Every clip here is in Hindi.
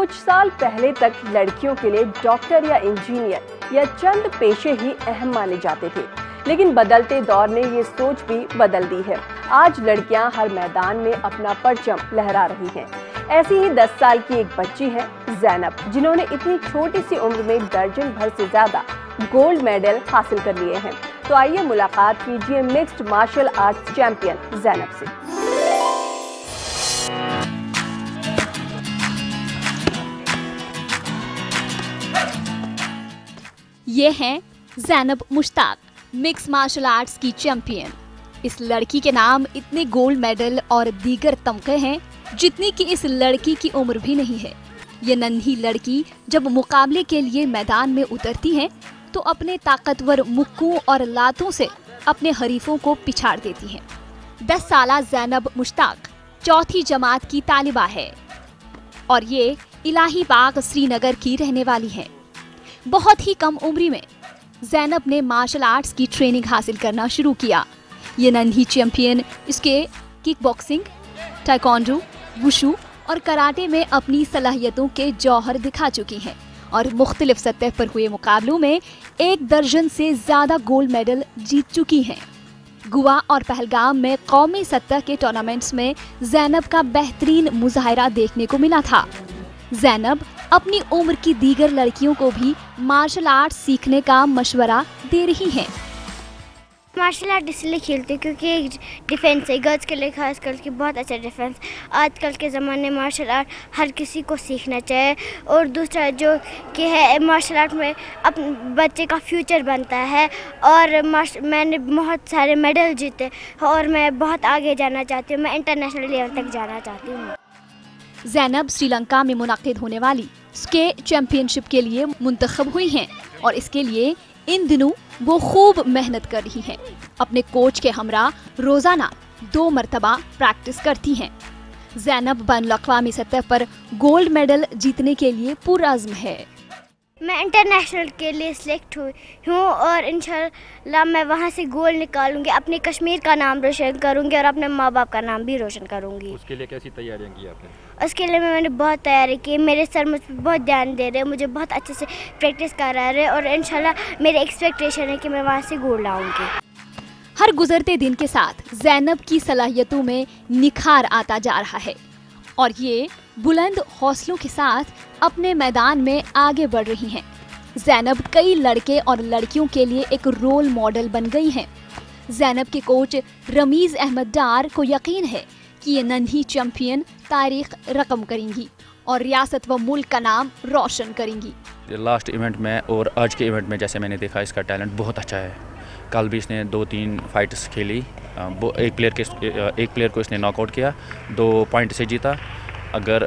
कुछ साल पहले तक लड़कियों के लिए डॉक्टर या इंजीनियर या चंद पेशे ही अहम माने जाते थे, लेकिन बदलते दौर ने ये सोच भी बदल दी है। आज लड़कियां हर मैदान में अपना परचम लहरा रही हैं। ऐसी ही 10 साल की एक बच्ची है ज़ैनब, जिन्होंने इतनी छोटी सी उम्र में दर्जन भर से ज्यादा गोल्ड मेडल हासिल कर लिए हैं। तो आइए मुलाकात कीजिए mixed martial arts champion Zainab से। ये हैं Zainab Mushtaq, mix martial arts की चैंपियन। इस लड़की के नाम इतने गोल्ड मेडल और दीगर तमगे हैं जितनी कि इस लड़की की उम्र भी नहीं है। ये नन्ही लड़की जब मुकाबले के लिए मैदान में उतरती है तो अपने ताकतवर मुक्कों और लातों से अपने हरीफों को पिछाड़ देती है। 10 साला ज़ैनब मुश्ताक चौथी जमात की तालिबा है और ये इलाही बाग श्रीनगर की रहने वाली है। बहुत ही कम उम्र में ज़ैनब ने मार्शल आर्ट्स की ट्रेनिंग हासिल करना शुरू किया। ये नन्ही चैंपियन इसके किक बॉक्सिंग, ताइक्वांडो, वुशु और कराटे में अपनी सलाहियतों के जौहर दिखा चुकी हैं और मुख्तलिफ सतह पर हुए मुकाबलों में 1 दर्जन से ज्यादा गोल्ड मेडल जीत चुकी हैं। गोवा और पहलगाम में कौमी सतह के टूर्नामेंट्स में ज़ैनब का बेहतरीन मुजाहिरा देखने को मिला था। ज़ैनब अपनी उम्र की दीगर लड़कियों को भी मार्शल आर्ट सीखने का मशवरा दे रही हैं। मार्शल आर्ट इसलिए खेलती हूँ क्योंकि एक डिफेंस है, गर्ल्स के लिए खास करके बहुत अच्छा डिफेंस। आजकल के ज़माने में मार्शल आर्ट हर किसी को सीखना चाहिए। और दूसरा जो कि है मार्शल आर्ट में अपने बच्चे का फ्यूचर बनता है। और मैंने बहुत सारे मेडल जीते और मैं बहुत आगे जाना चाहती हूँ। मैं इंटरनेशनल लेवल तक जाना चाहती हूँ। ज़ैनब श्रीलंका में मुनाकिद होने वाली स्के चैंपियनशिप के लिए मुंतखब हुई हैं और इसके लिए इन दिनों वो खूब मेहनत कर रही हैं। अपने कोच के हमरा रोजाना 2 मरतबा प्रैक्टिस करती हैं। ज़ैनब बैनुल-अक़वामी सतह पर गोल्ड मेडल जीतने के लिए पुरअज़्म है। मैं इंटरनेशनल के लिए सिलेक्ट हुई हूँ और इंशाल्लाह मैं वहाँ से गोल्ड निकालूंगी, अपने कश्मीर का नाम रोशन करूँगी और अपने माँ बाप का नाम भी रोशन करूँगी। उसके लिए कैसी तैयारियाँ की आपने? उसके लिए मैंने बहुत तैयारी की। मेरे सर मुझ पर बहुत ध्यान दे रहे हैं, मुझे बहुत अच्छे से प्रैक्टिस करा रहे हैं और इंशाल्लाह मेरी एक्सपेक्टेशन है कि मैं वहाँ से गोल्ड लाऊंगी। हर गुजरते दिन के साथ ज़ैनब की सलाहियतों में निखार आता जा रहा है और ये बुलंद हौसलों के साथ अपने मैदान में आगे बढ़ रही हैं। ज़ैनब कई लड़के और लड़कियों के लिए एक रोल मॉडल बन गई हैं। ज़ैनब के कोच रमीज़ अहमद डार को यकीन है कि ये नन्ही चैंपियन तारीख रकम करेंगी और रियासत व मुल्क का नाम रोशन करेंगी। लास्ट इवेंट में और आज के इवेंट में जैसे मैंने देखा, इसका टैलेंट बहुत अच्छा है। कल भी इसने 2-3 फाइट्स खेली। एक प्लेयर को इसने नॉकआउट किया, 2 पॉइंट से जीता। अगर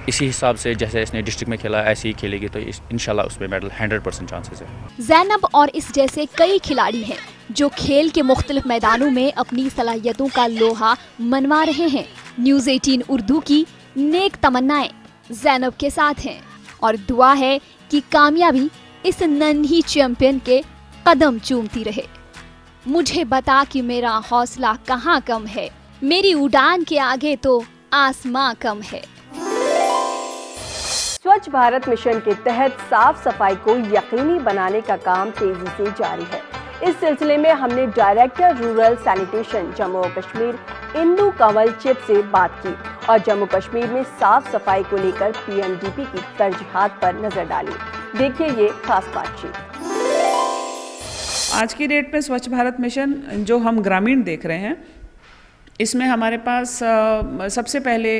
इसी हिसाब से जैसे इसने डिस्ट्रिक्ट में खेला ऐसे ही खेलेगी तो इंशाल्लाह उसमें मेडल 100% चांसेस है। ज़ैनब और इस जैसे कई खिलाड़ी हैं जो खेल के मुख्तलिफ मैदानों में अपनी सलाहियतों का लोहा मनवा रहे हैं। न्यूज़ 18 उर्दू की नेक तमन्नाएं ज़ैनब के साथ हैं और दुआ है कि कामयाबी इस नन्ही चैंपियन के कदम चूमती रहे। मुझे बता कि मेरा हौसला कहाँ कम है, मेरी उड़ान के आगे तो आसमां कम है। स्वच्छ भारत मिशन के तहत साफ सफाई को यकीनी बनाने का काम तेजी से जारी है। इस सिलसिले में हमने डायरेक्टर रूरल सैनिटेशन जम्मू और कश्मीर इंदु कंवल चिप से बात की और जम्मू कश्मीर में साफ सफाई को लेकर पीएमडीपी की तरजीहात पर नजर डाली। देखिए ये खास बातचीत। आज की डेट में स्वच्छ भारत मिशन जो हम ग्रामीण देख रहे हैं, इसमें हमारे पास सबसे पहले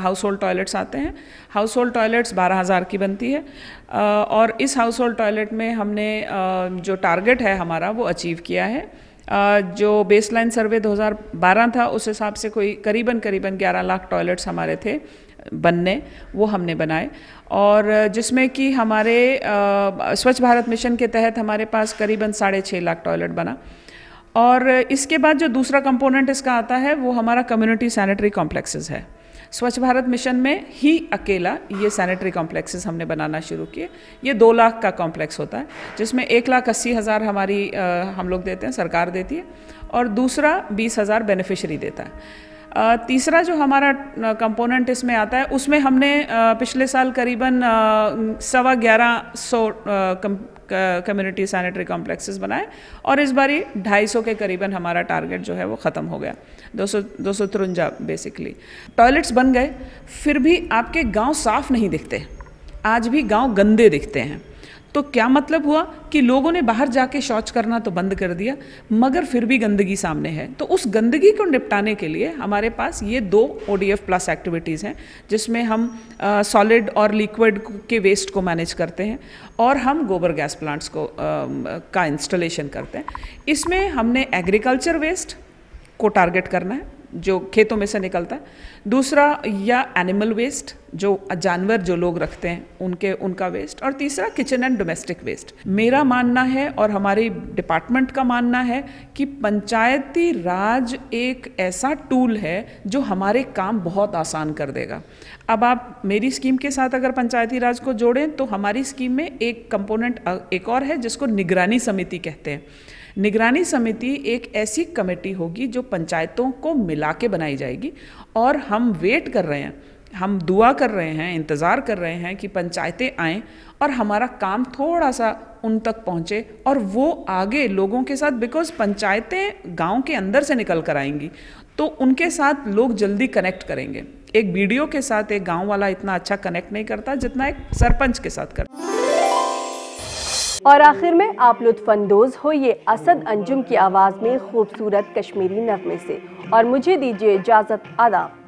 हाउस होल्ड टॉयलेट्स आते हैं। हाउस होल्ड टॉयलेट्स 12,000 की बनती है और इस हाउस होल्ड टॉयलेट में हमने जो टारगेट है हमारा वो अचीव किया है। जो बेसलाइन सर्वे 2012 था उस हिसाब से कोई करीबन 11 लाख टॉयलेट्स हमारे थे बनने, वो हमने बनाए। और जिसमें कि हमारे स्वच्छ भारत मिशन के तहत हमारे पास करीबन 6.5 लाख टॉयलेट बना। और इसके बाद जो दूसरा कंपोनेंट इसका आता है वो हमारा कम्युनिटी सैनिटरी कॉम्प्लेक्सेस है। स्वच्छ भारत मिशन में ही अकेला ये सैनिटरी कॉम्प्लेक्सेस हमने बनाना शुरू किए। ये 2 लाख का कॉम्प्लेक्स होता है जिसमें 1,80,000 हमारी हम लोग देते हैं, सरकार देती है, और दूसरा 20,000 बेनिफिशरी देता है। तीसरा जो हमारा कंपोनेंट इसमें आता है, उसमें हमने पिछले साल करीबन 1150 कम्युनिटी सैनिटरी कॉम्प्लेक्सेस बनाए और इस बारी 250 के करीबन हमारा टारगेट जो है वो ख़त्म हो गया। 253 बेसिकली टॉयलेट्स बन गए, फिर भी आपके गांव साफ नहीं दिखते, आज भी गांव गंदे दिखते हैं। तो क्या मतलब हुआ कि लोगों ने बाहर जाके शौच करना तो बंद कर दिया, मगर फिर भी गंदगी सामने है। तो उस गंदगी को निपटाने के लिए हमारे पास ये 2 ODF प्लस एक्टिविटीज़ हैं, जिसमें हम सॉलिड और लिक्विड के वेस्ट को मैनेज करते हैं और हम गोबर गैस प्लांट्स का इंस्टॉलेशन करते हैं। इसमें हमने एग्रीकल्चर वेस्ट को टारगेट करना है जो खेतों में से निकलता है, दूसरा या एनिमल वेस्ट जो जानवर जो लोग रखते हैं उनका वेस्ट, और तीसरा किचन एंड डोमेस्टिक वेस्ट। मेरा मानना है और हमारे डिपार्टमेंट का मानना है कि पंचायती राज एक ऐसा टूल है जो हमारे काम बहुत आसान कर देगा। अब आप मेरी स्कीम के साथ अगर पंचायती राज को जोड़ें तो हमारी स्कीम में एक कंपोनेंट एक और है जिसको निगरानी समिति कहते हैं। निगरानी समिति एक ऐसी कमेटी होगी जो पंचायतों को मिला के बनाई जाएगी और हम वेट कर रहे हैं, हम दुआ कर रहे हैं, इंतज़ार कर रहे हैं कि पंचायतें आएँ और हमारा काम थोड़ा सा उन तक पहुँचे और वो आगे लोगों के साथ, बिकॉज़ पंचायतें गांव के अंदर से निकल कर आएंगी तो उनके साथ लोग जल्दी कनेक्ट करेंगे। एक वीडियो के साथ एक गाँव वाला इतना अच्छा कनेक्ट नहीं करता जितना एक सरपंच के साथ करता। और आखिर में आप लुत्फानंदोज होइए असद अंजुम की आवाज़ में खूबसूरत कश्मीरी नगमे से और मुझे दीजिए इजाज़त। आदाब।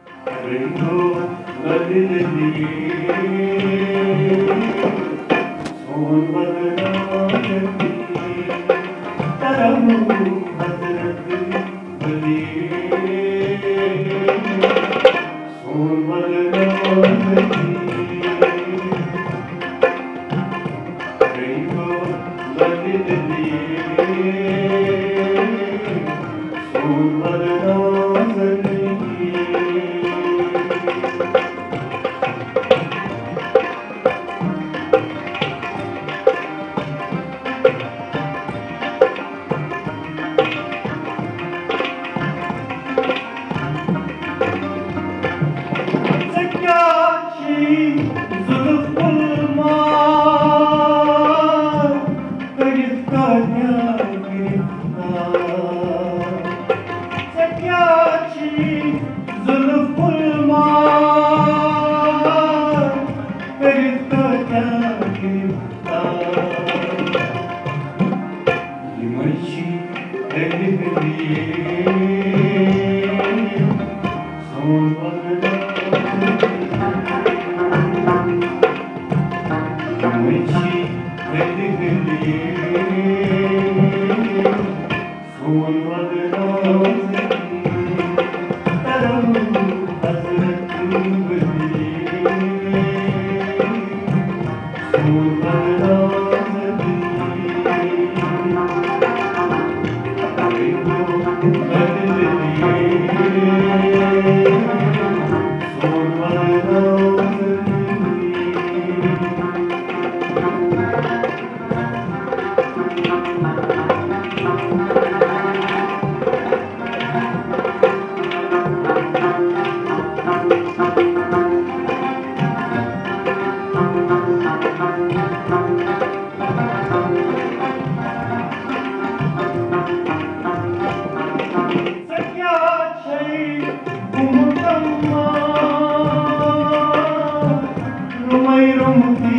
Rumay rumpi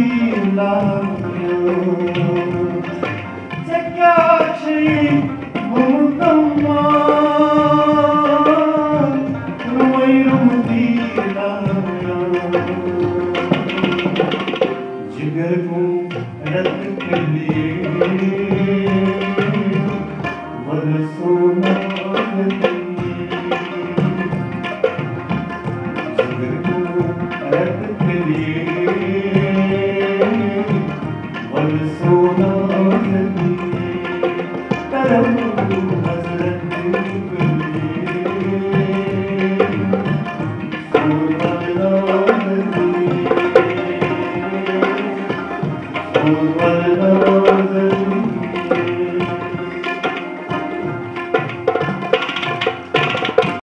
la